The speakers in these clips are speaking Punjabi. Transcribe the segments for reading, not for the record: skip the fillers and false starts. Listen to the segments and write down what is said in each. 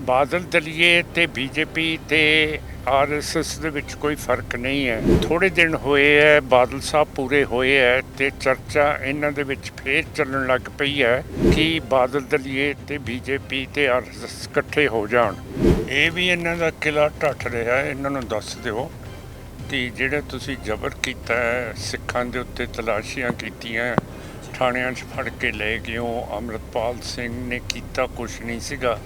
ਬਾਦਲ ਦਲੀਏ ਤੇ ਬੀਜੇਪੀ ਤੇ ਆਰਐਸਐਸ ਦੇ ਵਿੱਚ ਕੋਈ ਫਰਕ ਨਹੀਂ ਹੈ। ਥੋੜੇ ਦਿਨ ਹੋਏ ਹੈ, ਬਾਦਲ ਸਾਹਿਬ ਪੂਰੇ ਹੋਏ ਹੈ ਤੇ ਚਰਚਾ ਇਹਨਾਂ ਦੇ ਵਿੱਚ ਫੇਰ ਚੱਲਣ ਲੱਗ ਪਈ ਹੈ ਕਿ ਬਾਦਲ ਦਲੀਏ ਤੇ ਬੀਜੇਪੀ ਤੇ ਆਰਐਸਐਸ ਇਕੱਠੇ ਹੋ ਜਾਣ। ਇਹ ਵੀ ਇਹਨਾਂ ਦਾ ਕਿਲਾ ਢੱਠ ਰਿਹਾ। ਇਹਨਾਂ ਨੂੰ ਦੱਸ ਦਿਓ ਕਿ ਜਿਹੜਾ ਤੁਸੀਂ ਜ਼ਬਰ ਕੀਤਾ ਹੈ, ਸਿੱਖਾਂ ਦੇ ਉੱਤੇ ਤਲਾਸ਼ੀਆਂ ਕੀਤੀਆਂ, ਥਾਣਿਆਂ 'ਚ ਫੜ ਕੇ ਲੈ ਗਏ ਹੋ, ਅੰਮ੍ਰਿਤਪਾਲ ਸਿੰਘ ਨੇ ਕੀਤਾ ਕੁਛ ਨਹੀਂ ਸੀਗਾ,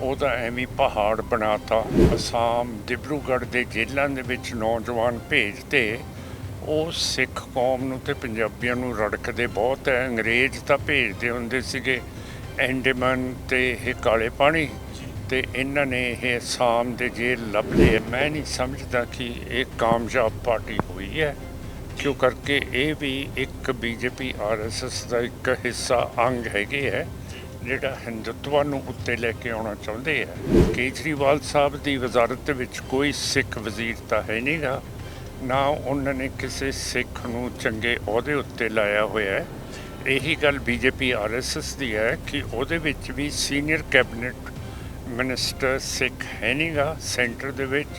ਉਹਦਾ ਐਵੇਂ ਪਹਾੜ ਬਣਾਤਾ। ਅਸਾਮ ਡਿਬਰੂਗੜ੍ਹ ਦੇ ਜੇਲ੍ਹਾਂ ਦੇ ਵਿੱਚ ਨੌਜਵਾਨ ਭੇਜਤੇ। ਉਹ ਸਿੱਖ ਕੌਮ ਨੂੰ ਤੇ ਪੰਜਾਬੀਆਂ ਨੂੰ ਰੜਕਦੇ ਬਹੁਤ ਹੈ। ਅੰਗਰੇਜ਼ ਤਾਂ ਭੇਜਦੇ ਹੁੰਦੇ ਸੀਗੇ ਐਂਡੇਮਨ ਤੇ ਇਹ ਕਾਲੇ ਪਾਣੀ, ਤੇ ਇਹਨਾਂ ਨੇ ਇਹ ਅਸਾਮ ਦੇ ਜੇਲ੍ਹ ਲੱਭ ਲਏ। ਮੈਂ ਨਹੀਂ ਸਮਝਦਾ ਕਿ ਇਹ ਕਾਮਯਾਬ ਪਾਰਟੀ ਹੋਈ ਹੈ, ਕਿਉਂ ਕਰਕੇ ਇਹ ਵੀ ਇੱਕ ਬੀਜੇਪੀ ਆਰਐਸਐਸ ਦਾ ਇੱਕ ਹਿੱਸਾ ਅੰਗ ਹੈਗੇ ਹੈ ਜਿਹੜਾ ਹਿੰਦੂਤਵ ਨੂੰ ਉੱਤੇ ਲੈ ਕੇ ਆਉਣਾ ਚਾਹੁੰਦੇ ਹੈ। ਕੇਜਰੀਵਾਲ ਸਾਹਿਬ ਦੀ ਵਜ਼ਾਰਤ ਦੇ ਵਿੱਚ ਕੋਈ ਸਿੱਖ ਵਜ਼ੀਰ ਤਾਂ ਹੈ ਨਹੀਂ ਗਾ, ਨਾ ਉਹਨਾਂ ਨੇ ਕਿਸੇ ਸਿੱਖ ਨੂੰ ਚੰਗੇ ਅਹੁਦੇ ਉੱਤੇ ਲਾਇਆ ਹੋਇਆ ਹੈ। ਇਹੀ ਗੱਲ ਬੀਜੇਪੀ ਆਰਐਸਐਸ ਦੀ ਹੈ ਕਿ ਉਹਦੇ ਵਿੱਚ ਵੀ ਸੀਨੀਅਰ ਕੈਬਨਿਟ ਮਿਨਿਸਟਰ ਸਿੱਖ ਹੈ ਨਹੀਂ ਗਾ ਸੈਂਟਰ ਦੇ ਵਿੱਚ,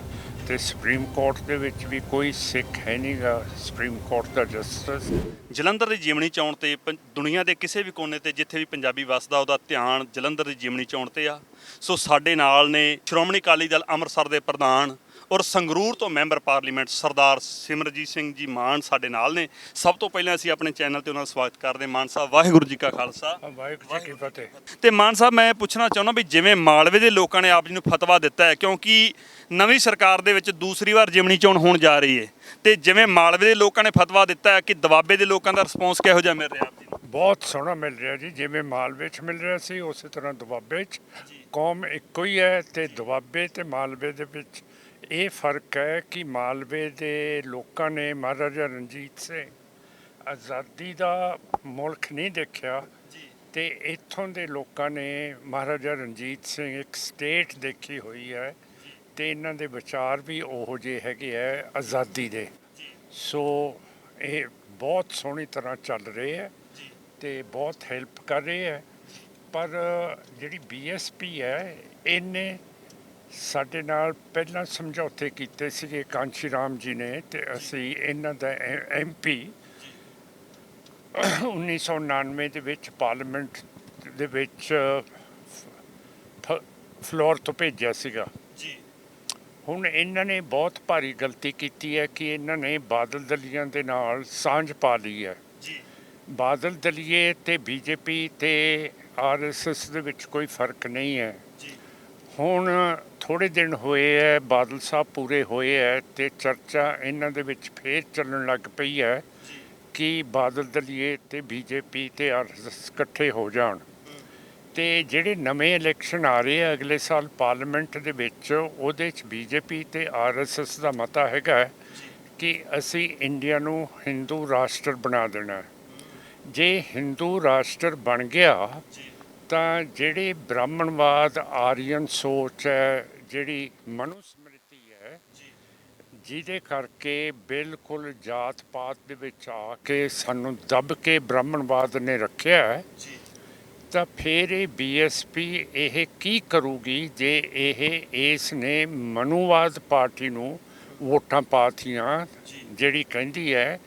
ਤੇ ਸੁਪਰੀਮ ਕੋਰਟ ਦੇ ਵਿੱਚ ਵੀ ਕੋਈ ਸਿੱਖ ਹੈ ਨਹੀਂ ਗਾ ਸੁਪਰੀਮ ਕੋਰਟ ਦਾ ਜਸਟਿਸ। ਜਲੰਧਰ ਦੀ ਜਿਮਣੀ ਚੌਣ ਤੇ ਦੁਨੀਆ ਦੇ ਕਿਸੇ ਵੀ ਕੋਨੇ ਤੇ ਜਿੱਥੇ ਵੀ ਪੰਜਾਬੀ ਵਸਦਾ ਉਹਦਾ ਧਿਆਨ ਜਲੰਧਰ ਦੀ ਜਿਮਣੀ ਚੌਣ ਤੇ ਆ। ਸੋ ਸਾਡੇ ਨਾਲ ਨੇ ਸ਼੍ਰੋਮਣੀ ਅਕਾਲੀ ਦਲ ਅੰਮ੍ਰਿਤਸਰ ਦੇ ਪ੍ਰਧਾਨ ਔਰ ਸੰਗਰੂਰ ਤੋਂ ਮੈਂਬਰ ਪਾਰਲੀਮੈਂਟ ਸਰਦਾਰ ਸਿਮਰਜੀਤ ਸਿੰਘ ਜੀ ਮਾਨ ਸਾਡੇ ਨਾਲ ਨੇ। ਸਭ ਤੋਂ ਪਹਿਲਾਂ ਅਸੀਂ ਆਪਣੇ ਚੈਨਲ ਤੇ ਉਹਨਾਂ ਦਾ ਸਵਾਗਤ ਕਰਦੇ ਹਾਂ। ਮਾਨ ਸਾਹਿਬ, ਵਾਹਿਗੁਰੂ ਜੀ ਕਾ ਖਾਲਸਾ, ਵਾਹਿਗੁਰੂ ਜੀ ਕੀ ਫਤਿਹ। ਤੇ ਮਾਨ ਸਾਹਿਬ, ਮੈਂ ਪੁੱਛਣਾ ਚਾਹੁੰਦਾ ਵੀ ਜਿਵੇਂ ਮਾਲਵੇ ਦੇ ਲੋਕਾਂ ਨੇ ਆਪ ਜੀ ਨੂੰ ਫਤਵਾ ਦਿੱਤਾ ਹੈ, ਕਿਉਂਕਿ ਨਵੀਂ ਸਰਕਾਰ ਦੇ ਵਿੱਚ ਦੂਸਰੀ ਵਾਰ ਜਿਮਣੀ ਚੋਣ ਹੋਣ ਜਾ ਰਹੀ ਹੈ, ਤੇ ਜਿਵੇਂ ਮਾਲਵੇ ਦੇ ਲੋਕਾਂ ਨੇ ਫਤਵਾ ਦਿੱਤਾ ਹੈ ਕਿ ਦੁਆਬੇ ਦੇ ਲੋਕਾਂ ਦਾ ਰਿਸਪੌਂਸ ਕਿਹੋ ਜਿਹਾ ਮਿਲ ਰਿਹਾ ਆਪ ਜੀ ਨੂੰ? ਬਹੁਤ ਸੋਹਣਾ ਮਿਲ ਰਿਹਾ ਜੀ। ਜਿਵੇਂ ਮਾਲਵੇ 'ਚ ਮਿਲ ਰਿਹਾ ਸੀ ਉਸੇ ਤਰ੍ਹਾਂ ਦੁਆਬੇ 'ਚ। ਕੌਮ ਇੱਕੋ ਹੀ ਹੈ, ਤੇ ਦੁਆਬੇ ਤੇ ਮਾਲਵੇ ਦੇ ਵਿੱਚ ਇਹ ਫਰਕ ਹੈ ਕਿ ਮਾਲਵੇ ਦੇ ਲੋਕਾਂ ਨੇ ਮਹਾਰਾਜਾ ਰਣਜੀਤ ਸਿੰਘ ਆਜ਼ਾਦੀ ਦਾ ਮੁਲਕ ਨਹੀਂ ਦੇਖਿਆ, ਤੇ ਇੱਥੋਂ ਦੇ ਲੋਕਾਂ ਨੇ ਮਹਾਰਾਜਾ ਰਣਜੀਤ ਸਿੰਘ ਇੱਕ ਸਟੇਟ ਦੇਖੀ ਹੋਈ ਹੈ, ਤੇ ਇਹਨਾਂ ਦੇ ਵਿਚਾਰ ਵੀ ਉਹੋ ਜਿਹੇ ਹੈਗੇ ਹੈ ਆਜ਼ਾਦੀ ਦੇ। ਸੋ ਇਹ ਬਹੁਤ ਸੋਹਣੀ ਤਰ੍ਹਾਂ ਚੱਲ ਰਹੇ ਹੈ ਤੇ ਬਹੁਤ ਹੈਲਪ ਕਰ ਰਹੇ ਹੈ। ਪਰ ਜਿਹੜੀ ਬੀਐਸਪੀ ਹੈ, ਇਹਨੇ ਸਾਡੇ ਨਾਲ ਪਹਿਲਾਂ ਸਮਝੌਤੇ ਕੀਤੇ ਸੀਗੇ ਕਾਂਸ਼ੀ ਰਾਮ ਜੀ ਨੇ, ਤੇ ਅਸੀਂ ਇਹਨਾਂ ਦਾ MP 1999 ਦੇ ਵਿੱਚ ਪਾਰਲੀਮੈਂਟ ਦੇ ਵਿੱਚ ਫਲੋਰ ਤੋਂ ਭੇਜਿਆ ਸੀਗਾ। ਹੁਣ ਇਹਨਾਂ ਨੇ ਬਹੁਤ ਭਾਰੀ ਗਲਤੀ ਕੀਤੀ ਹੈ ਕਿ ਇਹਨਾਂ ਨੇ ਬਾਦਲ ਦਲੀਆਂ ਦੇ ਨਾਲ ਸਾਂਝ ਪਾ ਲਈ ਹੈ। ਬਾਦਲ ਦਲੀਏ ਤੇ ਬੀਜੇਪੀ ਤੇ ਆਰਐਸਐਸ ਦੇ ਵਿੱਚ ਕੋਈ ਫਰਕ ਨਹੀਂ ਹੈ। ਹੁਣ ਥੋੜੇ ਦਿਨ ਹੋਏ ਹੈ, ਬਾਦਲ ਸਾਹਿਬ ਪੂਰੇ ਹੋਏ ਹੈ, ਤੇ ਚਰਚਾ ਇਹਨਾਂ ਦੇ ਵਿੱਚ ਫੇਰ ਚੱਲਣ ਲੱਗ ਪਈ ਹੈ ਕਿ ਬਾਦਲ ਦਲੀਏ ਤੇ ਬੀਜੇਪੀ ਤੇ ਆਰਐਸਐਸ ਇਕੱਠੇ ਹੋ ਜਾਣ। ਤੇ ਜਿਹੜੇ ਨਵੇਂ ਇਲੈਕਸ਼ਨ ਆ ਰਹੇ ਆ ਅਗਲੇ ਸਾਲ ਪਾਰਲੀਮੈਂਟ ਦੇ ਵਿੱਚ, ਉਹਦੇ 'ਚ ਬੀਜੇਪੀ ਤੇ ਆਰਐਸਐਸ ਦਾ ਮਤਾ ਹੈਗਾ ਕਿ ਅਸੀਂ ਇੰਡੀਆ ਨੂੰ ਹਿੰਦੂ ਰਾਸ਼ਟਰ ਬਣਾ ਦੇਣਾ। ਜੇ ਹਿੰਦੂ ਰਾਸ਼ਟਰ ਬਣ ਗਿਆ ਤਾਂ ਜਿਹੜੇ ਬ੍ਰਾਹਮਣਵਾਦ, ਆਰੀਅਨ ਸੋਚ ਹੈ, ਜਿਹੜੀ ਮਨੁਸਮ੍ਰਿਤੀ ਹੈ, ਜਿਹਦੇ ਕਰਕੇ ਬਿਲਕੁਲ ਜਾਤ ਪਾਤ ਦੇ ਵਿੱਚ ਆ ਕੇ ਸਾਨੂੰ ਦੱਬ ਕੇ ਬ੍ਰਾਹਮਣਵਾਦ ਨੇ ਰੱਖਿਆ ਹੈ, ਤਾਂ ਫਿਰ ਇਹ ਬੀਐਸਪੀ ਇਹ ਕੀ ਕਰੂਗੀ ਜੇ ਇਹ ਇਸ ਨੇ ਮਨੂਵਾਦ ਪਾਰਟੀ ਨੂੰ ਵੋਟਾਂ ਪਾਤੀਆਂ, ਜਿਹੜੀ ਕਹਿੰਦੀ ਹੈ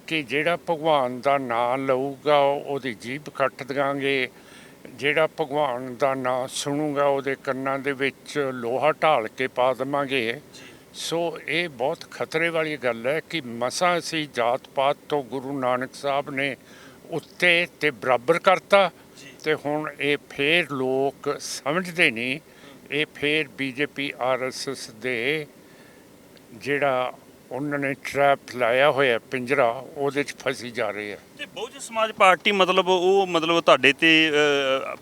ਕਿ ਜਿਹੜਾ ਭਗਵਾਨ ਦਾ ਨਾਂ ਲਊਗਾ ਉਹਦੀ ਜੀਭ ਕੱਟ ਦਿਆਂਗੇ, ਜਿਹੜਾ ਭਗਵਾਨ ਦਾ ਨਾਂ ਸੁਣੂਗਾ ਉਹਦੇ ਕੰਨਾਂ ਦੇ ਵਿੱਚ ਲੋਹਾ ਢਾਲ ਕੇ ਪਾ ਦੇਵਾਂਗੇ। ਸੋ ਇਹ ਬਹੁਤ ਖਤਰੇ ਵਾਲੀ ਗੱਲ ਹੈ ਕਿ ਮਸਾਂ ਅਸੀਂ ਜਾਤ ਪਾਤ ਤੋਂ ਗੁਰੂ ਨਾਨਕ ਸਾਹਿਬ ਨੇ ਉੱਤੇ ਤੇ ਬਰਾਬਰ ਕਰਤਾ, ਤੇ ਹੁਣ ਇਹ ਫੇਰ ਲੋਕ ਸਮਝਦੇ ਨਹੀਂ। ਇਹ ਫੇਰ ਬੀਜੇਪੀ ਆਰਐਸਐਸ ਦੇ ਜਿਹੜਾ ਉਹਨਾਂ ਨੇ ਟਰੈਪ ਲਾਇਆ ਹੋਇਆ ਪਿੰਜਰਾ, ਉਹਦੇ 'ਚ ਫਸੀ ਜਾ ਰਹੇ ਆ। ਤੇ ਬਹੁਜਨ ਸਮਾਜ ਪਾਰਟੀ ਮਤਲਬ ਤੁਹਾਡੇ ਤੇ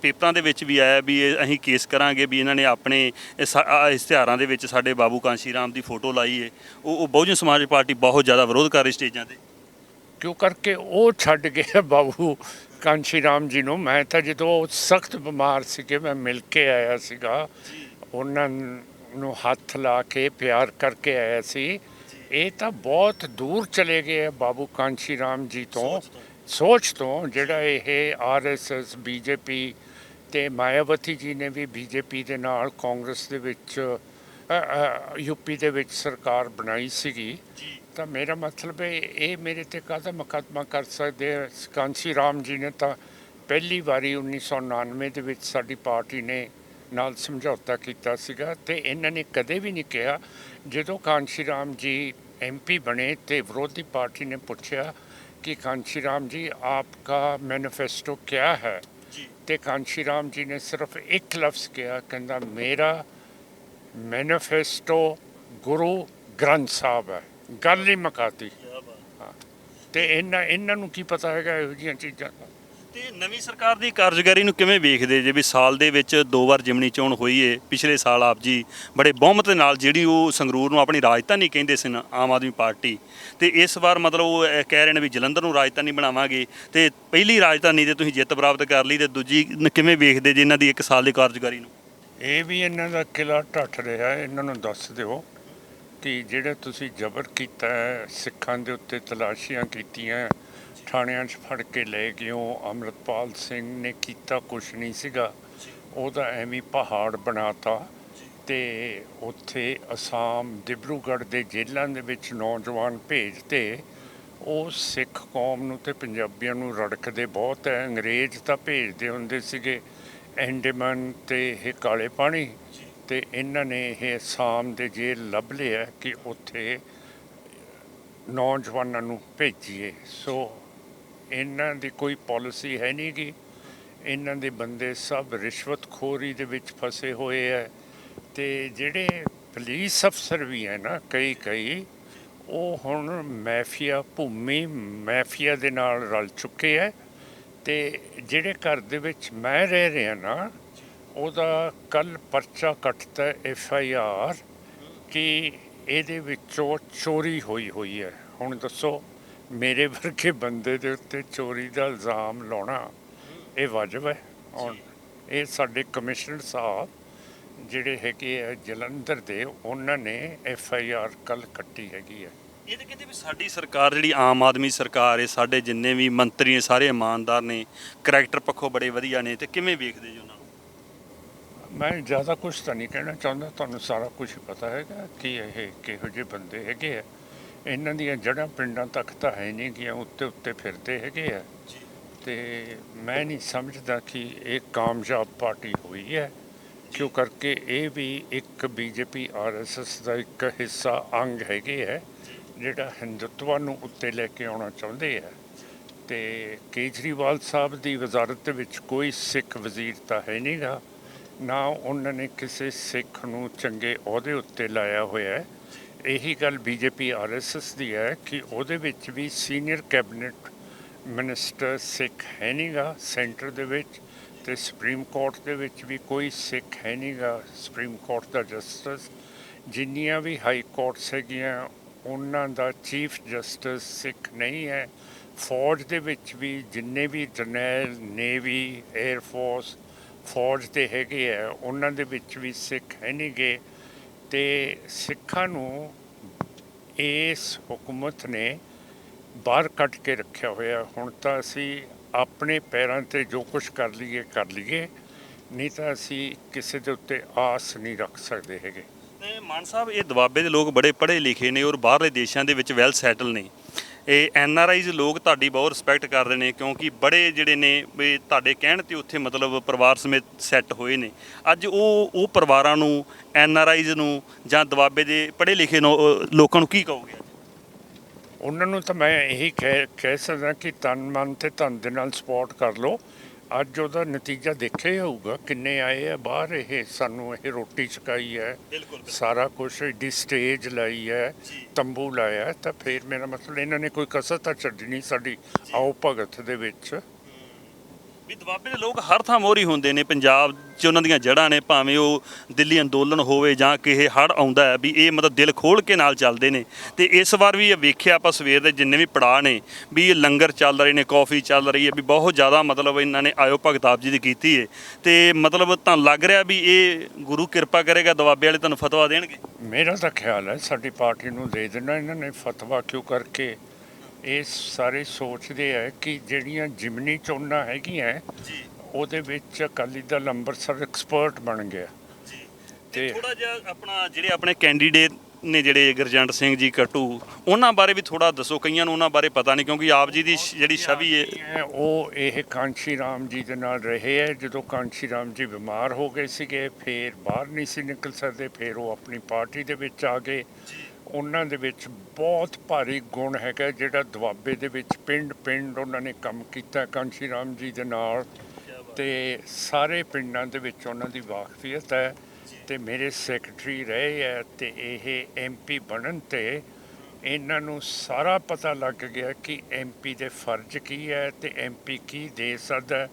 ਪੇਪਰਾਂ ਦੇ ਵਿੱਚ ਵੀ ਆਇਆ ਵੀ ਅਸੀਂ ਕੇਸ ਕਰਾਂਗੇ ਵੀ ਇਹਨਾਂ ਨੇ ਆਪਣੇ ਇਸ਼ਤਿਹਾਰਾਂ ਦੇ ਵਿੱਚ ਸਾਡੇ ਬਾਬੂ ਕਾਂਸ਼ੀ ਰਾਮ ਦੀ ਫੋਟੋ ਲਾਈ ਹੈ। ਉਹ ਬਹੁਜਨ ਸਮਾਜ ਪਾਰਟੀ ਬਹੁਤ ਜ਼ਿਆਦਾ ਵਿਰੋਧ ਕਰ ਰਹੀ ਸਟੇਜਾਂ 'ਤੇ, ਕਿਉਂ ਕਰਕੇ ਉਹ ਛੱਡ ਗਏ ਬਾਬੂ ਕਾਂਸ਼ੀ ਰਾਮ ਜੀ ਨੂੰ। ਮੈਂ ਤਾਂ ਜਦੋਂ ਸਖਤ ਬਿਮਾਰ ਸੀਗੇ ਮੈਂ ਮਿਲ ਕੇ ਆਇਆ ਸੀਗਾ, ਉਹਨਾਂ ਨੂੰ ਹੱਥ ਲਾ ਕੇ ਪਿਆਰ ਕਰਕੇ ਆਇਆ ਸੀ। ਇਹ ਤਾਂ ਬਹੁਤ ਦੂਰ ਚਲੇ ਗਏ ਆ ਬਾਬੂ ਕਾਂਸ਼ੀ ਰਾਮ ਜੀ ਤੋਂ, ਸੋਚ ਤੋਂ, ਜਿਹੜਾ ਇਹ ਆਰਐਸਐਸ ਬੀਜੇਪੀ ਤੇ ਮਾਇਆਵਤੀ ਜੀ ਨੇ ਵੀ ਬੀਜੇਪੀ ਦੇ ਨਾਲ ਕਾਂਗਰਸ ਦੇ ਵਿੱਚ ਯੂਪੀ ਦੇ ਵਿੱਚ ਸਰਕਾਰ ਬਣਾਈ ਸੀਗੀ। ਤਾਂ ਮੇਰਾ ਮਤਲਬ ਹੈ ਇਹ ਮੇਰੇ ਤੇ ਕਾਹਦਾ ਮੁਕੱਦਮਾ ਕਰ ਸਕਦੇ ਆ। ਕਾਂਸ਼ੀ ਰਾਮ ਜੀ ਨੇ ਤਾਂ ਪਹਿਲੀ ਵਾਰੀ 1999 ਦੇ ਵਿੱਚ ਸਾਡੀ ਪਾਰਟੀ ਨੇ ਨਾਲ ਸਮਝੌਤਾ ਕੀਤਾ ਸੀਗਾ ਤੇ ਇਹਨਾਂ ਨੇ ਕਦੇ ਵੀ ਨਹੀਂ ਕਿਹਾ। ਜਦੋਂ ਕਾਂਸ਼ੀ ਰਾਮ ਜੀ MP ਬਣੇ ਤੇ ਵਿਰੋਧੀ ਪਾਰਟੀ ਨੇ ਪੁੱਛਿਆ कि कांशी राम जी आपका मैनिफेस्टो क्या है, तो कांशी राम जी ने सिर्फ एक लफ्ज़ किया, कहना मेरा मैनिफेस्टो गुरु ग्रंथ साहब है। गल ही मुकाती। हाँ, तो इन्हों की पता है ਇਹੋ ਜਿਹੀਆਂ ਚੀਜ਼ਾਂ ਦਾ। ਤੇ ਨਵੀਂ ਸਰਕਾਰ ਦੀ ਕਾਰਜਕਾਰੀ ਨੂੰ ਕਿਵੇਂ ਵੇਖਦੇ ਜੇ ਵੀ ਸਾਲ ਦੇ ਵਿੱਚ 2 ਵਾਰ ਜਿਮਣੀ ਚੋਣ ਹੋਈ ਏ। ਪਿਛਲੇ ਸਾਲ ਆਪ ਜੀ ਬੜੇ ਬਹੁਮਤ ਦੇ ਨਾਲ ਜਿਹੜੀ ਉਹ ਸੰਗਰੂਰ ਨੂੰ ਆਪਣੀ ਰਾਜਧਾਨੀ ਕਹਿੰਦੇ ਸੀ ਨਾ ਆਮ ਆਦਮੀ ਪਾਰਟੀ, ਤੇ ਇਸ ਵਾਰ ਮਤਲਬ ਉਹ ਕਹਿ ਰਹੇ ਨੇ ਵੀ ਜਲੰਧਰ ਨੂੰ ਰਾਜਧਾਨੀ ਬਣਾਵਾਂਗੇ ਤੇ ਪਹਿਲੀ ਰਾਜਧਾਨੀ ਤੇ ਤੁਸੀਂ ਜਿੱਤ ਪ੍ਰਾਪਤ ਕਰ ਲਈ ਤੇ ਦੂਜੀ ਕਿਵੇਂ ਵੇਖਦੇ ਜੇ ਇਹਨਾਂ ਦੀ 1 ਸਾਲ ਦੀ ਕਾਰਜਕਾਰੀ ਨੂੰ? ਇਹ ਵੀ ਇਹਨਾਂ ਦਾ ਕਿਲਾ ਢੱਠ ਰਿਹਾ। ਇਹਨਾਂ ਨੂੰ ਦੱਸ ਦਿਓ ਕਿ ਜਿਹੜੇ ਤੁਸੀਂ ਜ਼ਬਰ ਕੀਤਾ ਹੈ, ਸਿੱਖਾਂ ਦੇ ਉੱਤੇ ਤਲਾਸ਼ੀਆਂ ਕੀਤੀਆਂ, ਥਾਣਿਆਂ 'ਚ ਫੜ ਕੇ ਲੈ ਗਏ ਹੋ। ਅੰਮ੍ਰਿਤਪਾਲ ਸਿੰਘ ਨੇ ਕੀਤਾ ਕੁਛ ਨਹੀਂ ਸੀਗਾ, ਉਹਦਾ ਐਵੇਂ ਪਹਾੜ ਬਣਾਤਾ ਤੇ ਉੱਥੇ ਅਸਾਮ ਡਿਬਰੂਗੜ੍ਹ ਦੇ ਜੇਲ੍ਹਾਂ ਦੇ ਵਿੱਚ ਨੌਜਵਾਨ ਭੇਜਤੇ। ਉਹ ਸਿੱਖ ਕੌਮ ਨੂੰ ਤੇ ਪੰਜਾਬੀਆਂ ਨੂੰ ਰੜਕਦੇ ਬਹੁਤ ਹੈ। ਅੰਗਰੇਜ਼ ਤਾਂ ਭੇਜਦੇ ਹੁੰਦੇ ਸੀਗੇ ਐਂਡੇਮਨ ਤੇ ਇਹ ਕਾਲੇ ਪਾਣੀ, ਤੇ ਇਹਨਾਂ ਨੇ ਇਹ ਅਸਾਮ ਦੇ ਜੇਲ੍ਹ ਲੱਭ ਲਿਆ ਕਿ ਉੱਥੇ ਨੌਜਵਾਨਾਂ ਨੂੰ ਭੇਜੀਏ। ਸੋ ਇਹਨਾਂ ਦੀ ਕੋਈ ਪਾਲਿਸੀ ਹੈ ਨਹੀਂ ਗੀ। ਇਹਨਾਂ ਦੇ ਬੰਦੇ ਸਭ ਰਿਸ਼ਵਤਖੋਰੀ ਦੇ ਵਿੱਚ ਫਸੇ ਹੋਏ ਹੈ। ਤੇ ਜਿਹੜੇ ਪੁਲਿਸ ਅਫਸਰ ਵੀ ਹੈ ਨਾ ਕਈ ਉਹ ਹੁਣ ਮਾਫੀਆ ਭੂਮੀ ਮਾਫੀਆ ਦੇ ਨਾਲ ਰਲ ਚੁੱਕੇ ਹੈ। ਤੇ ਜਿਹੜੇ ਘਰ ਦੇ ਵਿੱਚ ਮੈਂ ਰਹਿ ਰਿਹਾ ਨਾ, ਉਹਦਾ ਕੱਲ੍ਹ ਪਰਚਾ ਕੱਟਤਾ FIR ਕਿ ਇਹਦੇ ਵਿੱਚੋਂ ਚੋਰੀ ਹੋਈ ਹੈ। ਹੁਣ ਦੱਸੋ ਮੇਰੇ ਵਰਗੇ ਬੰਦੇ ਦੇ ਉੱਤੇ ਚੋਰੀ ਦਾ ਇਲਜ਼ਾਮ ਲਾਉਣਾ ਇਹ ਵਾਜਬ ਹੈ? ਹੁਣ ਇਹ ਸਾਡੇ ਕਮਿਸ਼ਨਰ ਸਾਹਿਬ ਜਿਹੜੇ ਹੈਗੇ ਆ ਜਲੰਧਰ ਦੇ, ਉਹਨਾਂ ਨੇ FIR ਕੱਲ੍ਹ ਕੱਟੀ ਹੈਗੀ ਹੈ। ਇਹ ਤਾਂ ਕਹਿੰਦੇ ਵੀ ਸਾਡੀ ਸਰਕਾਰ ਜਿਹੜੀ ਆਮ ਆਦਮੀ ਸਰਕਾਰ ਹੈ, ਸਾਡੇ ਜਿੰਨੇ ਵੀ ਮੰਤਰੀ ਨੇ ਸਾਰੇ ਇਮਾਨਦਾਰ ਨੇ, ਕਰੈਕਟਰ ਪੱਖੋਂ ਬੜੇ ਵਧੀਆ ਨੇ, ਤੇ ਕਿਵੇਂ ਵੇਖਦੇ ਜੀ ਉਹਨਾਂ ਨੂੰ? ਮੈਂ ਜ਼ਿਆਦਾ ਕੁਛ ਤਾਂ ਨਹੀਂ ਕਹਿਣਾ ਚਾਹੁੰਦਾ, ਤੁਹਾਨੂੰ ਸਾਰਾ ਕੁਛ ਪਤਾ ਹੈਗਾ ਕਿ ਇਹ ਕਿਹੋ ਜਿਹੇ ਬੰਦੇ ਹੈਗੇ ਆ। ਇਹਨਾਂ ਦੀਆਂ ਜੜ੍ਹਾਂ ਪਿੰਡਾਂ ਤੱਕ ਤਾਂ ਹੈ ਨਹੀਂ ਗੀਆਂ, ਉੱਤੇ ਫਿਰਦੇ ਹੈਗੇ ਆ। ਤੇ ਮੈਂ ਨਹੀਂ ਸਮਝਦਾ ਕਿ ਇਹ ਕਾਮਯਾਬ ਪਾਰਟੀ ਹੋਈ ਹੈ, ਕਿਉਂ ਕਰਕੇ ਇਹ ਵੀ ਇੱਕ BJP RSS ਦਾ ਇੱਕ ਹਿੱਸਾ ਅੰਗ ਹੈਗੇ ਹੈ ਜਿਹੜਾ ਹਿੰਦੂਤਵ ਨੂੰ ਉੱਤੇ ਲੈ ਕੇ ਆਉਣਾ ਚਾਹੁੰਦੇ ਆ। ਤੇ ਕੇਜਰੀਵਾਲ ਸਾਹਿਬ ਦੀ ਵਜ਼ਾਰਤ ਦੇ ਵਿੱਚ ਕੋਈ ਸਿੱਖ ਵਜ਼ੀਰ ਤਾਂ ਹੈ ਨਹੀਂ ਗਾ, ਨਾ ਉਹਨਾਂ ਨੇ ਕਿਸੇ ਸਿੱਖ ਨੂੰ ਚੰਗੇ ਅਹੁਦੇ ਉੱਤੇ ਲਾਇਆ ਹੋਇਆ ਹੈ। ਇਹੀ ਗੱਲ BJP RSS ਦੀ ਹੈ ਕਿ ਉਹਦੇ ਵਿੱਚ ਵੀ ਸੀਨੀਅਰ ਕੈਬਨਿਟ ਮਿਨਿਸਟਰ ਸਿੱਖ ਹੈ ਨਹੀਂ ਗਾ ਸੈਂਟਰ ਦੇ ਵਿੱਚ, ਤੇ ਸੁਪਰੀਮ ਕੋਰਟ ਦੇ ਵਿੱਚ ਵੀ ਕੋਈ ਸਿੱਖ ਹੈ ਨਹੀਂ ਗਾ। ਸੁਪਰੀਮ ਕੋਰਟ ਦਾ ਜਸਟਿਸ, ਜਿੰਨੀਆਂ ਵੀ ਹਾਈ ਕੋਰਟਸ ਹੈਗੀਆਂ ਉਹਨਾਂ ਦਾ ਚੀਫ ਜਸਟਿਸ ਸਿੱਖ ਨਹੀਂ ਹੈ। ਫੌਜ ਦੇ ਵਿੱਚ ਵੀ ਜਿੰਨੇ ਵੀ ਜਰਨੈਲ, ਨੇਵੀ, ਏਅਰਫੋਰਸ ਫੌਜ ਦੇ ਹੈਗੇ ਆ, ਉਹਨਾਂ ਦੇ ਵਿੱਚ ਵੀ ਸਿੱਖ ਹੈ ਨਹੀਂ ਗੇ। ਤੇ ਸਿੱਖਾਂ ਨੂੰ ਇਸ ਹੁਕੂਮਤ ਨੇ ਬਾਹਰ ਕੱਢ ਕੇ ਰੱਖਿਆ ਹੋਇਆ। ਹੁਣ ਤਾਂ ਅਸੀਂ ਆਪਣੇ ਪੈਰਾਂ 'ਤੇ ਜੋ ਕੁਛ ਕਰ ਲਈਏ, ਨਹੀਂ ਤਾਂ ਅਸੀਂ ਕਿਸੇ ਦੇ ਉੱਤੇ ਆਸ ਨਹੀਂ ਰੱਖ ਸਕਦੇ ਹੈਗੇ। ਤੇ ਮਾਨ ਸਾਹਿਬ, ਇਹ ਦੁਆਬੇ ਦੇ ਲੋਕ ਬੜੇ ਪੜ੍ਹੇ ਲਿਖੇ ਨੇ ਔਰ ਬਾਹਰਲੇ ਦੇਸ਼ਾਂ ਦੇ ਵਿੱਚ ਵੈਲ ਸੈਟਲ ਨੇ। ਇਹ NRIs ਲੋਕ ਤੁਹਾਡੀ ਬਹੁਤ ਰਿਸਪੈਕਟ ਕਰਦੇ ਨੇ, ਕਿਉਂਕਿ ਬੜੇ ਜਿਹੜੇ ਨੇ ਵੀ ਤੁਹਾਡੇ ਕਹਿਣ 'ਤੇ ਉੱਥੇ ਮਤਲਬ ਪਰਿਵਾਰ ਸਮੇਤ ਸੈੱਟ ਹੋਏ ਨੇ। ਅੱਜ ਉਹ ਪਰਿਵਾਰਾਂ ਨੂੰ, NRIs ਨੂੰ ਜਾਂ ਦੁਆਬੇ ਦੇ ਪੜ੍ਹੇ ਲਿਖੇ ਲੋਕਾਂ ਨੂੰ ਕੀ ਕਹੋਗੇ? ਉਹਨਾਂ ਨੂੰ ਤਾਂ ਮੈਂ ਇਹੀ ਕਹਿ ਸਕਦਾ ਕਿ ਤਨ ਮਨ ਤੇ ਧਨ ਦੇ ਨਾਲ ਸਪੋਰਟ ਕਰ ਲਓ। ਅੱਜ ਉਹਦਾ ਨਤੀਜਾ ਦੇਖਿਆ ਹੀ ਹੋਊਗਾ, ਕਿੰਨੇ ਆਏ ਆ ਬਾਹਰ। ਇਹ ਸਾਨੂੰ ਇਹ ਰੋਟੀ ਛਕਾਈ ਹੈ, ਸਾਰਾ ਕੁਛ ਏਡੀ ਸਟੇਜ ਲਾਈ ਹੈ, ਤੰਬੂ ਲਾਇਆ, ਤਾਂ ਫਿਰ ਮੇਰਾ ਮਤਲਬ ਇਹਨਾਂ ਨੇ ਕੋਈ ਕਸਰ ਤਾਂ ਛੱਡੀ ਨਹੀਂ ਸਾਡੀ ਆਓ ਭਗਤ ਦੇ ਵਿੱਚ। ਵੀ ਦੁਆਬੇ ਦੇ ਲੋਕ ਹਰ ਥਾਂ ਮੋਹਰੀ ਹੁੰਦੇ ਨੇ, ਪੰਜਾਬ 'ਚ ਉਹਨਾਂ ਦੀਆਂ ਜੜ੍ਹਾਂ ਨੇ, ਭਾਵੇਂ ਉਹ ਦਿੱਲੀ ਅੰਦੋਲਨ ਹੋਵੇ ਜਾਂ ਕਿਸੇ ਹੜ੍ਹ ਆਉਂਦਾ ਹੈ, ਵੀ ਇਹ ਮਤਲਬ ਦਿਲ ਖੋਲ੍ਹ ਕੇ ਨਾਲ ਚੱਲਦੇ ਨੇ। ਤੇ ਇਸ ਵਾਰ ਵੀ ਇਹ ਵੇਖਿਆ ਆਪਾਂ ਸਵੇਰ ਦੇ ਜਿੰਨੇ ਵੀ ਪੜਾਅ ਨੇ ਵੀ ਇਹ ਲੰਗਰ ਚੱਲ ਰਹੇ ਨੇ, ਕੌਫੀ ਚੱਲ ਰਹੀ ਹੈ, ਵੀ ਬਹੁਤ ਜ਼ਿਆਦਾ ਮਤਲਬ ਇਹਨਾਂ ਨੇ ਆਇਓ ਭਗਤ ਆਪ ਜੀ ਦੀ ਕੀਤੀ ਹੈ। ਤੇ ਮਤਲਬ ਤੁਹਾਨੂੰ ਲੱਗ ਰਿਹਾ ਵੀ ਇਹ ਗੁਰੂ ਕਿਰਪਾ ਕਰੇਗਾ, ਦੁਆਬੇ ਵਾਲੇ ਤੁਹਾਨੂੰ ਫਤਵਾ ਦੇਣਗੇ? ਮੇਰਾ ਤਾਂ ਖਿਆਲ ਹੈ ਸਾਡੀ ਪਾਰਟੀ ਨੂੰ ਦੇ ਦੇਣਾ ਇਹਨਾਂ ਨੇ ਫਤਵਾ, ਕਿਉਂ ਕਰਕੇ ਇਹ ਸਾਰੇ ਸੋਚਦੇ ਹੈ ਕਿ ਜਿਹੜੀਆਂ ਜਿਮਨੀ ਚੋਣਾਂ ਹੈਗੀਆਂ ਉਹਦੇ ਵਿੱਚ ਅਕਾਲੀ ਦਲ ਅੰਮ੍ਰਿਤਸਰ ਐਕਸਪਰਟ ਬਣ ਗਿਆ। ਜੀ ਤੇ ਥੋੜਾ ਜਿਹਾ ਆਪਣਾ ਜਿਹੜੇ ਆਪਣੇ ਕੈਂਡੀਡੇਟ ਨੇ ਜਿਹੜੇ ਗੁਰਜੰਟ ਸਿੰਘ ਜੀ ਕੱਟੂ, ਉਹਨਾਂ ਬਾਰੇ ਵੀ ਥੋੜਾ ਦੱਸੋ। ਕਈਆਂ ਨੂੰ ਉਹਨਾਂ ਬਾਰੇ ਪਤਾ ਨਹੀਂ, ਕਿਉਂਕਿ ਆਪ ਜੀ ਦੀ ਜਿਹੜੀ ਛਵੀ ਹੈ ਉਹ ਇਹ ਕਾਂਸ਼ੀ ਰਾਮ ਜੀ ਦੇ ਨਾਲ ਰਹੇ ਹੈ। ਜਦੋਂ ਕਾਂਸ਼ੀ ਰਾਮ ਜੀ ਬਿਮਾਰ ਹੋ ਗਏ ਸੀਗੇ, ਫਿਰ ਬਾਹਰ ਨਹੀਂ ਸੀ ਨਿਕਲ ਸਕਦੇ, ਫਿਰ ਉਹ ਆਪਣੀ ਪਾਰਟੀ ਦੇ ਵਿੱਚ ਆ ਗਏ। ਉਹਨਾਂ ਦੇ ਵਿੱਚ ਬਹੁਤ ਭਾਰੀ ਗੁਣ ਹੈਗਾ, ਜਿਹੜਾ ਦੁਆਬੇ ਦੇ ਵਿੱਚ ਪਿੰਡ ਪਿੰਡ ਉਹਨਾਂ ਨੇ ਕੰਮ ਕੀਤਾ ਕਾਂਸ਼ੀ ਰਾਮ ਜੀ ਦੇ ਨਾਲ, ਤੇ ਸਾਰੇ ਪਿੰਡਾਂ ਦੇ ਵਿੱਚ ਉਹਨਾਂ ਦੀ ਵਾਕਫੀਅਤ ਹੈ। ਤੇ ਮੇਰੇ ਸੈਕਟਰੀ ਰਹੇ ਹੈ, ਤੇ ਇਹ MP ਬਣਨ ਤੇ ਇਹਨਾਂ ਨੂੰ ਸਾਰਾ ਪਤਾ ਲੱਗ ਗਿਆ ਕਿ MP ਦੇ ਫਰਜ਼ ਕੀ ਹੈ, ਤੇ MP ਕੀ ਦੇ ਸਕਦਾ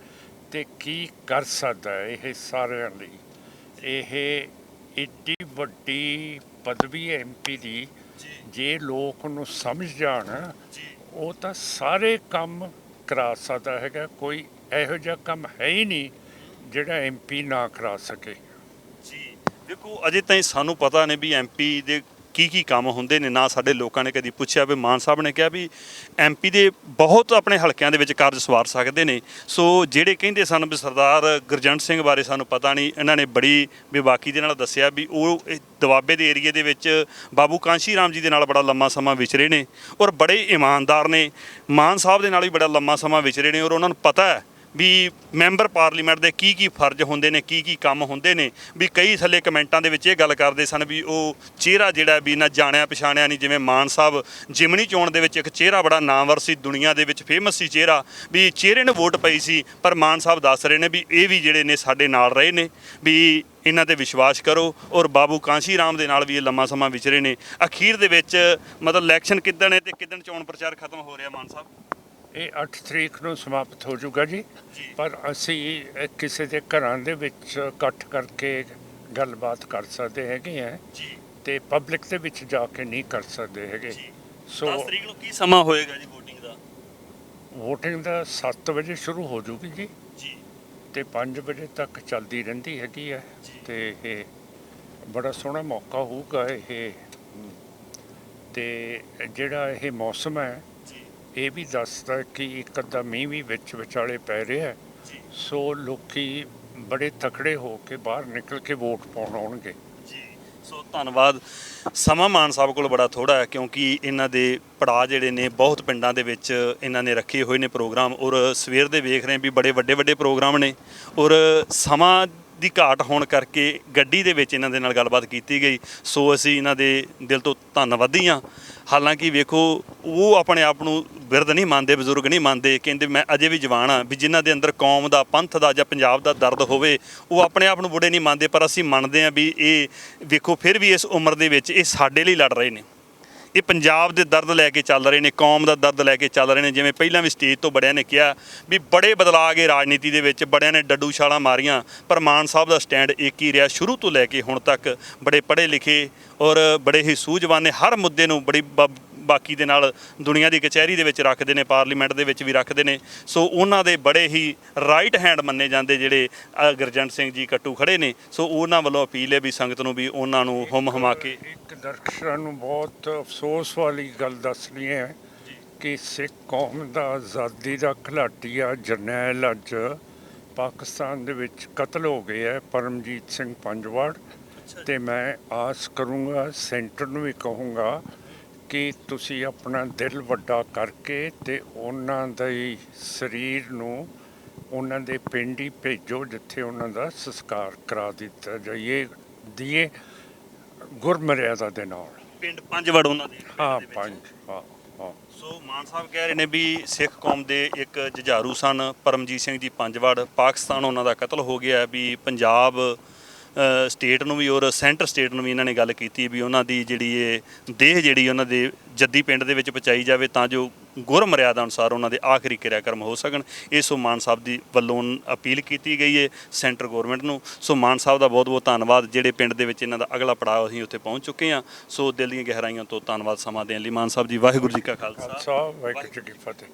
ਤੇ ਕੀ ਕਰ ਸਕਦਾ। ਇਹ ਸਾਰਿਆਂ ਲਈ ਇਹ ਏਡੀ ਵੱਡੀ ਪਦਵੀ ਹੈ MP ਦੀ, ਜੇ ਲੋਕ ਉਹਨੂੰ ਸਮਝ ਜਾਣ ਉਹ ਤਾਂ ਸਾਰੇ ਕੰਮ ਕਰਾ ਸਕਦਾ ਹੈਗਾ। ਕੋਈ ਇਹੋ ਜਿਹਾ ਕੰਮ ਹੈ ਹੀ ਨਹੀਂ ਜਿਹੜਾ MP ਨਾ ਕਰਾ ਸਕੇ। ਜੀ ਦੇਖੋ, ਅਜੇ ਤਾਈਂ ਸਾਨੂੰ ਪਤਾ ਨਹੀਂ ਵੀ MP ਦੇ ਕੀ ਕੰਮ ਹੁੰਦੇ ਨੇ, ਨਾ ਸਾਡੇ ਲੋਕਾਂ ਨੇ ਕਦੀ ਪੁੱਛਿਆ। ਵੀ ਮਾਨ ਸਾਹਿਬ ਨੇ ਕਿਹਾ ਵੀ MP ਦੇ ਬਹੁਤ ਆਪਣੇ ਹਲਕਿਆਂ ਦੇ ਵਿੱਚ ਕਾਰਜ ਸਵਾਰ ਸਕਦੇ ਨੇ। ਸੋ ਜਿਹੜੇ ਕਹਿੰਦੇ ਸਨ ਵੀ ਸਰਦਾਰ ਗੁਰਜੰਟ ਸਿੰਘ ਬਾਰੇ ਸਾਨੂੰ ਪਤਾ ਨਹੀਂ, ਇਹਨਾਂ ਨੇ ਬੜੀ ਬੇਬਾਕੀ ਦੇ ਨਾਲ ਦੱਸਿਆ ਵੀ ਉਹ ਦੁਆਬੇ ਦੇ ਏਰੀਏ ਦੇ ਵਿੱਚ ਬਾਬੂ ਕਾਂਸ਼ੀ ਰਾਮ ਜੀ ਦੇ ਨਾਲ ਬੜਾ ਲੰਮਾ ਸਮਾਂ ਵਿਚਰੇ ਨੇ, ਔਰ ਬੜੇ ਇਮਾਨਦਾਰ ਨੇ। ਮਾਨ ਸਾਹਿਬ ਦੇ ਨਾਲ ਵੀ ਬੜਾ ਲੰਮਾ ਸਮਾਂ ਵਿਚਰੇ ਨੇ, ਔਰ ਉਹਨਾਂ ਨੂੰ ਪਤਾ ਹੈ ਵੀ ਮੈਂਬਰ ਪਾਰਲੀਮੈਂਟ ਦੇ ਕੀ ਫਰਜ਼ ਹੁੰਦੇ ਨੇ, ਕੀ ਕੰਮ ਹੁੰਦੇ ਨੇ। ਵੀ ਕਈ ਥੱਲੇ ਕਮੈਂਟਾਂ ਦੇ ਵਿੱਚ ਇਹ ਗੱਲ ਕਰਦੇ ਸਨ ਵੀ ਉਹ ਚਿਹਰਾ ਜਿਹੜਾ ਵੀ ਨਾ ਜਾਣਿਆ ਪਛਾਣਿਆ ਨਹੀਂ। ਜਿਵੇਂ ਮਾਨ ਸਾਹਿਬ ਜਿਮਣੀ ਚੋਣ ਦੇ ਵਿੱਚ ਇੱਕ ਚਿਹਰਾ ਬੜਾ ਨਾਮਵਰ ਸੀ, ਦੁਨੀਆ ਦੇ ਵਿੱਚ ਫੇਮਸ ਸੀ ਚਿਹਰਾ, ਵੀ ਚਿਹਰੇ ਨੂੰ ਵੋਟ ਪਈ ਸੀ। ਪਰ ਮਾਨ ਸਾਹਿਬ ਦੱਸ ਰਹੇ ਨੇ ਵੀ ਇਹ ਵੀ ਜਿਹੜੇ ਨੇ ਸਾਡੇ ਨਾਲ ਰਹੇ ਨੇ, ਵੀ ਇਹਨਾਂ ਤੇ ਵਿਸ਼ਵਾਸ ਕਰੋ। ਔਰ ਬਾਬੂ ਕਾਂਸ਼ੀ ਰਾਮ ਦੇ ਨਾਲ ਵੀ ਇਹ ਲੰਮਾ ਸਮਾਂ ਵਿਚਰੇ ਨੇ। ਅਖੀਰ ਦੇ ਵਿੱਚ ਮਤਲਬ ਇਲੈਕਸ਼ਨ ਕਿੱਦਣ ਹੈ ਤੇ ਕਿੱਦਣ ਚੋਣ ਪ੍ਰਚਾਰ ਖਤਮ ਹੋ ਰਿਹਾ ਮਾਨ ਸਾਹਿਬ? ਇਹ 8 ਤਰੀਕ ਨੂੰ ਸਮਾਪਤ ਹੋ ਜਾਊਗਾ ਜੀ। ਪਰ ਅਸੀਂ ਕਿਸੇ ਦੇ ਘਰਾਂ ਦੇ ਵਿੱਚ ਇਕੱਠ ਕਰਕੇ ਗੱਲਬਾਤ ਕਰ ਸਕਦੇ ਹੈਗੇ ਆ, ਤੇ ਪਬਲਿਕ ਦੇ ਵਿੱਚ ਜਾ ਕੇ ਨਹੀਂ ਕਰ ਸਕਦੇ ਹੈਗੇ। ਸੋ 10 ਤਰੀਕ ਨੂੰ ਕੀ ਸਮਾਂ ਹੋਏਗਾ ਜੀ VOTING ਦਾ? VOTING ਦਾ 7 ਵਜੇ ਸ਼ੁਰੂ ਹੋ ਜਾਊਗੀ ਜੀ, ਤੇ 5 ਵਜੇ ਤੱਕ ਚੱਲਦੀ ਰਹਿੰਦੀ ਹੈਗੀ ਹੈ। ਤੇ ਇਹ ਬੜਾ ਸੋਹਣਾ ਮੌਕਾ ਹੋਊਗਾ ਇਹ। ਤੇ ਜਿਹੜਾ ਇਹ ਮੌਸਮ ਹੈ ਇਹ ਵੀ ਦੱਸਦਾ ਕਿ ਇੱਕ ਅੱਧਾ ਮੀਂਹ ਵੀ ਵਿੱਚ ਵਿਚਾਲੇ ਪੈ ਰਿਹਾ। ਸੋ ਲੋਕੀ ਬੜੇ ਤਕੜੇ ਹੋ ਕੇ ਬਾਹਰ ਨਿਕਲ ਕੇ ਵੋਟ ਪਾਉਣ ਆਉਣਗੇ। ਸੋ ਧੰਨਵਾਦ। ਸਮਾਂ ਮਾਨ ਸਾਹਿਬ ਕੋਲ ਬੜਾ ਥੋੜਾ ਹੈ, ਕਿਉਂਕਿ ਇਹਨਾਂ ਦੇ ਪੜਾਅ ਜਿਹੜੇ ਨੇ ਬਹੁਤ ਪਿੰਡਾਂ ਦੇ ਵਿੱਚ ਇਹਨਾਂ ਨੇ ਰੱਖੇ ਹੋਏ ਨੇ ਪ੍ਰੋਗਰਾਮ। ਔਰ ਸਵੇਰ ਦੇ ਵੇਖ ਰਹੇ ਵੀ ਬੜੇ ਵੱਡੇ ਪ੍ਰੋਗਰਾਮ ਨੇ, ਔਰ ਸਮਾਂ ਦੀ ਘਾਟ ਹੋਣ ਕਰਕੇ ਗੱਡੀ ਦੇ ਵਿੱਚ ਇਹਨਾਂ ਦੇ ਨਾਲ ਗੱਲਬਾਤ ਕੀਤੀ ਗਈ। ਸੋ ਅਸੀਂ ਇਹਨਾਂ ਦੇ ਦਿਲ ਤੋਂ ਧੰਨਵਾਦੀ ਹਾਂ। ਹਾਲਾਂਕਿ ਵੇਖੋ, ਉਹ ਆਪਣੇ ਆਪ ਨੂੰ ਬਿਰਧ ਨਹੀਂ ਮੰਨਦੇ, ਬਜ਼ੁਰਗ ਨਹੀਂ ਮੰਨਦੇ, ਕਹਿੰਦੇ ਮੈਂ ਅਜੇ ਵੀ ਜਵਾਨ ਹਾਂ। ਵੀ ਜਿਨ੍ਹਾਂ ਦੇ ਅੰਦਰ ਕੌਮ ਦਾ, ਪੰਥ ਦਾ ਜਾਂ ਪੰਜਾਬ ਦਾ ਦਰਦ ਹੋਵੇ, ਉਹ ਆਪਣੇ ਆਪ ਨੂੰ ਬੁੱਢੇ ਨਹੀਂ ਮੰਨਦੇ। ਪਰ ਅਸੀਂ ਮੰਨਦੇ ਹਾਂ ਵੀ ਇਹ ਵੇਖੋ ਫਿਰ ਵੀ ਇਸ ਉਮਰ ਦੇ ਵਿੱਚ ਇਹ ਸਾਡੇ ਲਈ ਲੜ ਰਹੇ ਨੇ। ਇਹ ਪੰਜਾਬ ਦੇ ਦਰਦ ਲੈ ਕੇ ਚੱਲ ਰਹੇ ਨੇ, ਕੌਮ ਦਾ ਦਰਦ ਲੈ ਕੇ ਚੱਲ ਰਹੇ ਨੇ। ਜਿਵੇਂ ਪਹਿਲਾਂ ਵੀ ਸਟੇਜ ਤੋਂ ਬੜਿਆਂ ਨੇ ਕਿਹਾ ਵੀ ਬੜੇ ਬਦਲਾਅ ਆ ਗਏ ਰਾਜਨੀਤੀ ਦੇ ਵਿੱਚ, ਬੜਿਆਂ ਨੇ ਡੱਡੂ ਛਾਲਾਂ ਮਾਰੀਆਂ, ਪਰ ਮਾਨ ਸਾਹਿਬ ਦਾ ਸਟੈਂਡ ਇੱਕ ਹੀ ਰਿਹਾ ਸ਼ੁਰੂ ਤੋਂ ਲੈ ਕੇ ਹੁਣ ਤੱਕ। ਬੜੇ ਪੜ੍ਹੇ ਲਿਖੇ ਔਰ ਬੜੇ ਹੀ ਸੂਝਵਾਨ ਨੇ, ਹਰ ਮੁੱਦੇ ਨੂੰ ਬੜੀ ਬਾਕੀ ਦੇ ਨਾਲ ਦੁਨੀਆ ਦੀ ਕਚਹਿਰੀ ਦੇ ਵਿੱਚ ਰੱਖਦੇ ਨੇ, ਪਾਰਲੀਮੈਂਟ ਦੇ ਵਿੱਚ ਵੀ ਰੱਖਦੇ ਨੇ। ਸੋ ਉਹਨਾਂ ਦੇ ਬੜੇ ਹੀ ਰਾਈਟ ਹੈਂਡ ਮੰਨੇ ਜਾਂਦੇ ਜਿਹੜੇ ਗੁਰਜੰਟ ਸਿੰਘ ਜੀ ਕੱਟੂ ਖੜੇ ਨੇ। ਸੋ ਉਹਨਾਂ ਵੱਲੋਂ ਅਪੀਲ ਹੈ ਵੀ ਸੰਗਤ ਨੂੰ ਵੀ ਉਹਨਾਂ ਨੂੰ ਹੁਮ ਹਮਾ ਕੇ। ਇੱਕ ਦਰਸ਼ਕਾਂ ਨੂੰ ਬਹੁਤ ਅਫਸੋਸ ਵਾਲੀ ਗੱਲ ਦੱਸਣੀ ਹੈ ਕਿ ਸਿੱਖ ਕੌਮ ਦਾ ਆਜ਼ਾਦੀ ਦਾ ਘੁਲਾਟੀਆ ਜਰਨੈਲ ਅੱਜ ਪਾਕਿਸਤਾਨ ਦੇ ਵਿੱਚ ਕਤਲ ਹੋ ਗਿਆ ਹੈ, ਪਰਮਜੀਤ ਸਿੰਘ ਪੰਜਵਾੜ। ਤੇ ਮੈਂ ਆਸ ਕਰੂੰਗਾ, ਸੈਂਟਰ ਨੂੰ ਵੀ ਕਹੂੰਗਾ ਕਿ ਤੁਸੀਂ ਆਪਣਾ ਦਿਲ ਵੱਡਾ ਕਰਕੇ ਤੇ ਉਹਨਾਂ ਦੇ ਸਰੀਰ ਨੂੰ ਉਹਨਾਂ ਦੇ ਪਿੰਡ ਹੀ ਭੇਜੋ, ਜਿੱਥੇ ਉਹਨਾਂ ਦਾ ਸੰਸਕਾਰ ਕਰਾ ਦਿੱਤਾ ਜਾਈਏ ਦੀਏ ਗੁਰਮਰਿਆਦਾ ਦੇ ਨਾਲ। ਪਿੰਡ ਪੰਜਵੜ ਉਹਨਾਂ ਦੇ? ਹਾਂ। ਸੋ ਮਾਨ ਸਾਹਿਬ ਕਹਿ ਰਹੇ ਨੇ ਵੀ ਸਿੱਖ ਕੌਮ ਦੇ ਇੱਕ ਜੁਝਾਰੂ ਸਨ ਪਰਮਜੀਤ ਸਿੰਘ ਜੀ ਪੰਜਵੜ, ਪਾਕਿਸਤਾਨ ਉਹਨਾਂ ਦਾ ਕਤਲ ਹੋ ਗਿਆ। ਵੀ ਪੰਜਾਬ ਸਟੇਟ ਨੂੰ ਵੀ ਔਰ ਸੈਂਟਰ ਸਟੇਟ ਨੂੰ ਵੀ ਇਹਨਾਂ ਨੇ ਗੱਲ ਕੀਤੀ ਵੀ ਉਹਨਾਂ ਦੀ ਜਿਹੜੀ ਇਹ ਦੇਹ ਜਿਹੜੀ ਉਹਨਾਂ ਦੇ ਜੱਦੀ ਪਿੰਡ ਦੇ ਵਿੱਚ ਪਹੁੰਚਾਈ ਜਾਵੇ, ਤਾਂ ਜੋ ਗੁਰਮਰਿਆਦਾ ਅਨੁਸਾਰ ਉਹਨਾਂ ਦੇ ਆਖਰੀ ਕਿਰਿਆਕਰਮ ਹੋ ਸਕਣ। ਇਹ ਸੋ ਮਾਨ ਸਾਹਿਬ ਦੀ ਵੱਲੋਂ ਅਪੀਲ ਕੀਤੀ ਗਈ ਹੈ ਸੈਂਟਰ ਗੌਰਮੈਂਟ ਨੂੰ। ਸੋ ਮਾਨ ਸਾਹਿਬ ਦਾ ਬਹੁਤ ਧੰਨਵਾਦ। ਜਿਹੜੇ ਪਿੰਡ ਦੇ ਵਿੱਚ ਇਹਨਾਂ ਦਾ ਅਗਲਾ ਪੜਾਅ ਅਸੀਂ ਉੱਥੇ ਪਹੁੰਚ ਚੁੱਕੇ ਹਾਂ। ਸੋ ਦਿਲ ਦੀਆਂ ਗਹਿਰਾਈਆਂ ਤੋਂ ਧੰਨਵਾਦ ਸਮਾਂ ਦੇਣ ਲਈ ਮਾਨ ਸਾਹਿਬ ਜੀ। ਵਾਹਿਗੁਰੂ ਜੀ ਕਾ ਖਾਲਸਾ, ਵਾਹਿਗੁਰੂ ਜੀ ਕੀ ਫਤਿਹ।